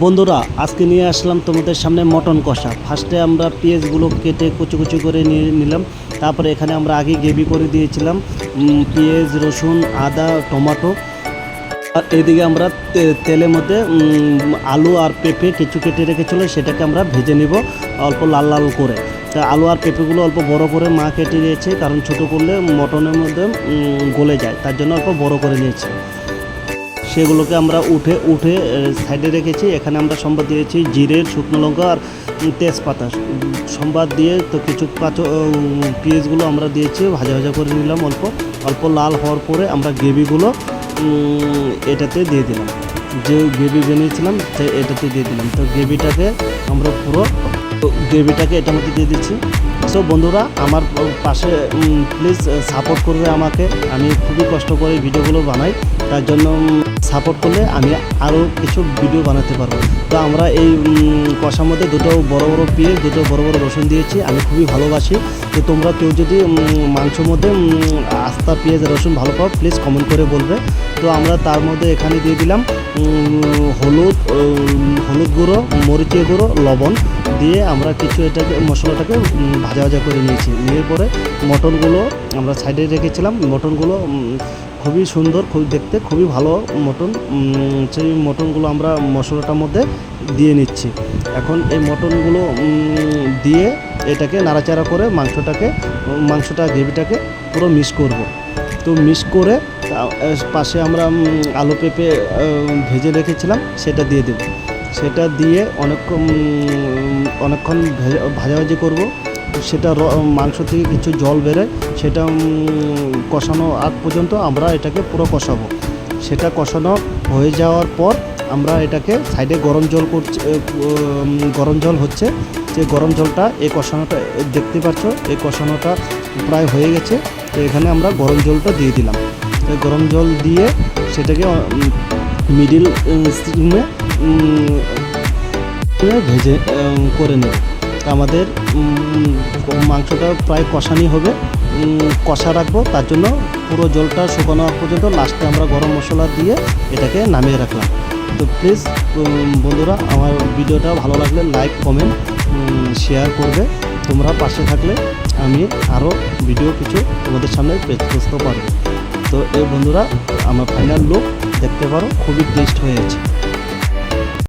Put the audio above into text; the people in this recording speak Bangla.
বন্ধুরা আজকে নিয়ে আসলাম তোমাদের সামনে মটন কষা। ফার্স্টে আমরা পেঁয়াজগুলো কেটে কুচি কুচি করে নিয়ে নিলাম। তারপরে এখানে আমরা আগে গ্রেভি করে দিয়েছিলাম পেঁয়াজ, রসুন, আদা, টমেটো। আর এদিকে আমরা তেলের মধ্যে আলু আর পেঁপে কিছু কেটে রেখেছিলো, সেটাকে আমরা ভেজে নিব অল্প লাল লাল করে। তা আলু আর পেঁপেগুলো অল্প বড় করে মা কেটে নিয়েছে, কারণ ছোটো করলে মটনের মধ্যে গলে যায়, তার জন্য অল্প বড় করে নিয়েছে। সেগুলোকে আমরা উঠে সাইডে রেখেছি। এখানে আমরা সম্বাদ দিয়েছি জিরে, শুকনো লঙ্কা আর তেজপাতা সম্বাদ দিয়ে। তো কিছু পেঁয়াজগুলো আমরা দিয়েছি, ভাজা ভাজা করে নিলাম। অল্প অল্প লাল হওয়ার পরে আমরা গ্রেভিগুলো এটাতে দিয়ে দিলাম, যে গ্রেভি বানিয়েছিলাম এটাতে দিয়ে দিলাম। তো গ্রেভিটাকে আমরা গ্রেভিটাকে এটার মধ্যে দিয়ে দিচ্ছি। সো বন্ধুরা আমার পাশে প্লিজ সাপোর্ট করবে আমাকে। আমি খুবই কষ্ট করে ভিডিওগুলো বানাই, তার জন্য সাপোর্ট করলে আমি আরও কিছু ভিডিও বানাতে পারবো। তো আমরা এই কষার মধ্যে দুটো বড় বড় পেঁয়াজ, দুটো বড় বড় রসুন দিয়েছি। আমি খুবই ভালোবাসি। তো তোমরা কেউ যদি মাংসের মধ্যে আস্তা পেঁয়াজ রসুন ভালো পাও, প্লিজ কমেন্ট করে বলবে। তো আমরা তার মধ্যে এখানে দিয়ে দিলাম হলুদ গুঁড়ো, মরিচের গুঁড়ো, লবণ দিয়ে আমরা কিছু মশলাটাকে ভাজা ভাজা করে নিয়েছি। নিয়ে পরে মটনগুলো আমরা সাইডে রেখেছিলাম। মটনগুলো খুবই সুন্দর, দেখতে খুবই ভালো মটন। সেই মটনগুলো আমরা মশলাটার মধ্যে দিয়ে নিচ্ছি। এখন এই মটনগুলো দিয়ে এটাকে নাড়াচাড়া করে মাংসটা গ্রেভিটাকে পুরো মিক্স করব। তো মিক্স করে পাশে আমরা আলু পেঁপে ভেজে রেখেছিলাম, সেটা দিয়ে দেব। সেটা দিয়ে অনেকক্ষণ ভাজাভাজি করব। সেটা মাংস থেকে কিছু জল বেরোয়, সেটা কষানো আগ পর্যন্ত আমরা এটাকে পুরো কষাবো। সেটা কষানো হয়ে যাওয়ার পর আমরা এটাকে সাইডে গরম জল হচ্ছে। যে গরম জলটা এই কষানোটা দেখতে পাচ্ছ, এই কষানোটা প্রায় হয়ে গেছে। তো এখানে আমরা গরম জলটা দিয়ে দিলাম। গরম জল দিয়ে সেটাকে মিডিল স্টিমে ভেজে করে নেব। আমাদের মাংসটা প্রায় কষানি হবে, কষা রাখবো। তার জন্য পুরো জলটা শুকানো পর্যন্ত লাস্টে আমরা গরম মশলা দিয়ে এটাকে নামিয়ে রাখলাম। তো প্লিজ বন্ধুরা আমার ভিডিওটা ভালো লাগলে লাইক, কমেন্ট, শেয়ার করবে। তোমরা পাশে থাকলে আমি আরও ভিডিও কিছু তোমাদের সামনে পেশ করতে পারবো। তো এই বন্ধুরা আমার ফাইনাল লুক দেখতে পারো, খুবই টেস্ট হয়েছে।